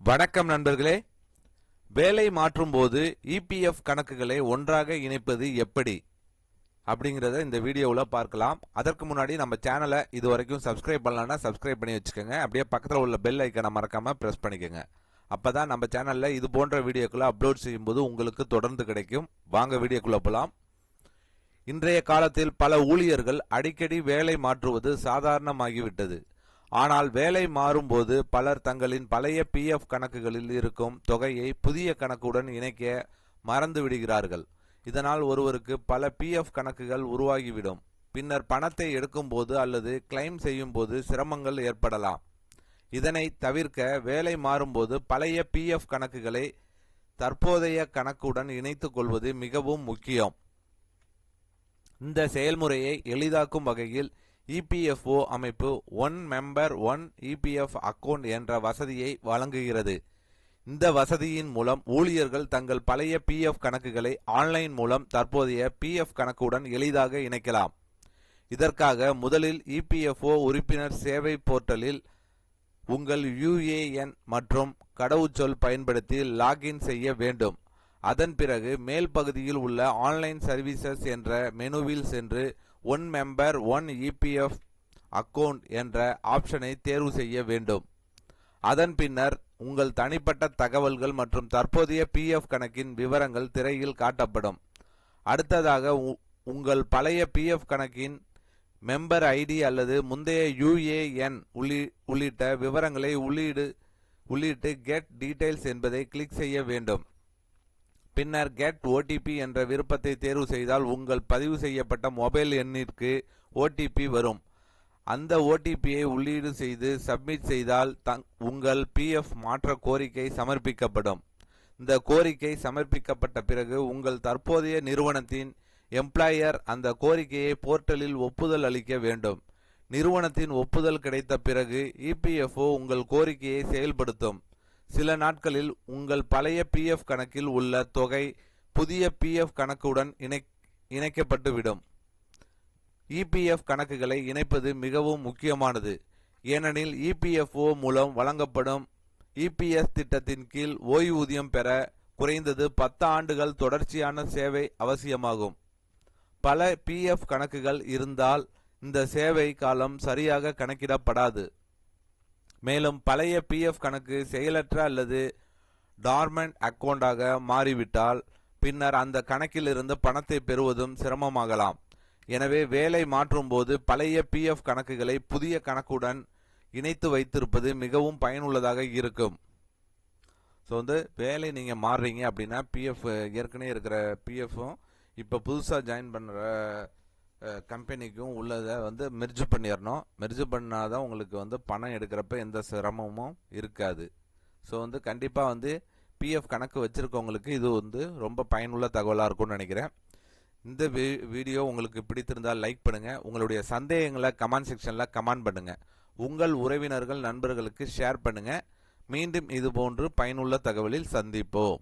வணக்கம் நண்பர்களே. வேலை மாற்றும் போது இபிஎஃப் கணக்குகளை ஒன்றாக இணைப்பது எப்படி அப்படிங்கறத இந்த வீடியோவில் பார்க்கலாம். அதற்கு முன்னாடி நம்ம சேனலை இதுவரைக்கும் சப்ஸ்கிரைப் பண்ணலன்னா சப்ஸ்கிரைப் பண்ணி வச்சுக்கோங்க. அப்படியே பக்கத்தில் உள்ள பெல் ஐக்கனை மறக்காம பிரஸ் பண்ணிக்கோங்க. அப்பதான் நம்ம சேனல்ல இது போன்ற வீடியோக்களை அப்லோட் செய்யும்போது உங்களுக்கு தொடர்ந்து கிடைக்கும். வாங்க வீடியோக்குள்ள போலாம். இன்றைய காலத்தில் பல ஊழியர்கள் அடிக்கடி வேலை மாற்றுவது சாதாரணமாகிவிட்டது. ஆனால் வேலை மாறும்போது பலர் தங்களின் பழைய பிஎஃப் கணக்குகளில் இருக்கும் தொகையை புதிய கணக்குடன் இணைக்க மறந்து விடுகிறார்கள். இதனால் ஒருவருக்கு பல பிஎஃப் கணக்குகள் உருவாகிவிடும். பின்னர் பணத்தை எடுக்கும்போது அல்லது கிளைம் செய்யும் போது சிரமங்கள் ஏற்படலாம். இதனை தவிர்க்க வேலை மாறும்போது பழைய பிஎஃப் கணக்குகளை தற்போதைய கணக்குடன் இணைத்துக் கொள்வது மிகவும் முக்கியம். இந்த செயல்முறையை எளிதாக்கும் வகையில் இபிஎஃப்ஓ அமைப்பு one member one EPF account என்ற வசதியை வழங்குகிறது. இந்த வசதியின் மூலம் ஊழியர்கள் தங்கள் பழைய பிஎஃப் கணக்குகளை ஆன்லைன் மூலம் தற்போதைய பிஎஃப் கணக்குடன் எளிதாக இணைக்கலாம். இதற்காக முதலில் இபிஎஃப்ஓ உறுப்பினர் சேவை போர்ட்டலில் உங்கள் யுஏஎன் மற்றும் கடவுச்சொல் பயன்படுத்தி லாகின் செய்ய வேண்டும். அதன் பிறகு மேல் பகுதியில் உள்ள ஆன்லைன் சர்வீசஸ் என்ற மெனுவில் சென்று one member one EPF account என்ற ஆப்ஷனை தேர்வு செய்ய வேண்டும். அதன் பின்னர் உங்கள் தனிப்பட்ட தகவல்கள் மற்றும் தற்போதைய பிஎஃப் கணக்கின் விவரங்கள் திரையில் காட்டப்படும். அடுத்ததாக உங்கள் பழைய பிஎஃப் கணக்கின் மெம்பர் ஐடி அல்லது முந்தைய யுஏஎன் உள்ளிட்ட விவரங்களை உள்ளிட்டு கெட் டீடைல்ஸ் என்பதை கிளிக் செய்ய வேண்டும். பின்னர் கெட் ஓடிபி என்ற விருப்பத்தை தேர்வு செய்தால் உங்கள் பதிவு செய்யப்பட்ட மொபைல் எண்ணிற்கு ஓடிபி வரும். அந்த ஓடிபியை உள்ளீடு செய்து சப்மிட் செய்தால் உங்கள் பிஎஃப் மாற்ற கோரிக்கை சமர்ப்பிக்கப்படும். இந்த கோரிக்கை சமர்ப்பிக்கப்பட்ட பிறகு உங்கள் தற்போதைய நிறுவனத்தின் எம்ப்ளாயர் அந்த கோரிக்கையை போர்ட்டலில் ஒப்புதல் அளிக்க வேண்டும். நிறுவனத்தின் ஒப்புதல் கிடைத்த பிறகு இபிஎஃப்ஓ உங்கள் கோரிக்கையை செயல்படுத்தும். சில நாட்களில் உங்கள் பழைய பிஎஃப் கணக்கில் உள்ள தொகை புதிய பிஎஃப் கணக்குடன் இணைக்கப்பட்டுவிடும். இபிஎஃப் கணக்குகளை இணைப்பது மிகவும் முக்கியமானது. ஏனெனில் இபிஎஃப்ஓ மூலம் வழங்கப்படும் இபிஎஸ் திட்டத்தின் கீழ் ஓய்வூதியம் பெற குறைந்தது 10 ஆண்டுகள் தொடர்ச்சியான சேவை அவசியமாகும். பல பிஎஃப் கணக்குகள் இருந்தால் இந்த சேவை காலம் சரியாக கணக்கிடப்படாது. மேலும் பழைய பிஎஃப் கணக்கு செயலற்ற அல்லது டார்மெண்ட் அக்கவுண்டாக மாறிவிட்டால் பின்னர் அந்த கணக்கிலிருந்து பணத்தை பெறுவதும் சிரமமாகலாம். எனவே வேலை மாற்றும் போது பழைய பிஎஃப் கணக்குகளை புதிய கணக்குடன் இணைத்து வைத்திருப்பது மிகவும் பயனுள்ளதாக இருக்கும். ஸோ வேலை நீங்கள் மாறுறீங்க அப்படின்னா பிஎஃப் ஏற்கனவே இருக்கிற பிஎஃப்பும் இப்போ புதுசாக ஜாயின் பண்ணுற கம்பெனிக்கும் உள்ளதை மெர்ஜ் பண்ணிடணும். மெர்ஜ் பண்ணாதான் உங்களுக்கு பணம் எடுக்கிறப்ப எந்த சிரமமும் இருக்காது. ஸோ கண்டிப்பாக பிஎஃப் கணக்கு வச்சுருக்கவங்களுக்கு இது ரொம்ப பயனுள்ள தகவலாக இருக்கும்னு நினைக்கிறேன். இந்த வீடியோ உங்களுக்கு பிடித்திருந்தால் லைக் பண்ணுங்கள். உங்களுடைய சந்தேகங்களை கமெண்ட் செக்ஷனில் கமெண்ட் பண்ணுங்கள். உங்கள் உறவினர்கள் நண்பர்களுக்கு ஷேர் பண்ணுங்கள். மீண்டும் இதுபோன்று பயனுள்ள தகவலில் சந்திப்போம்.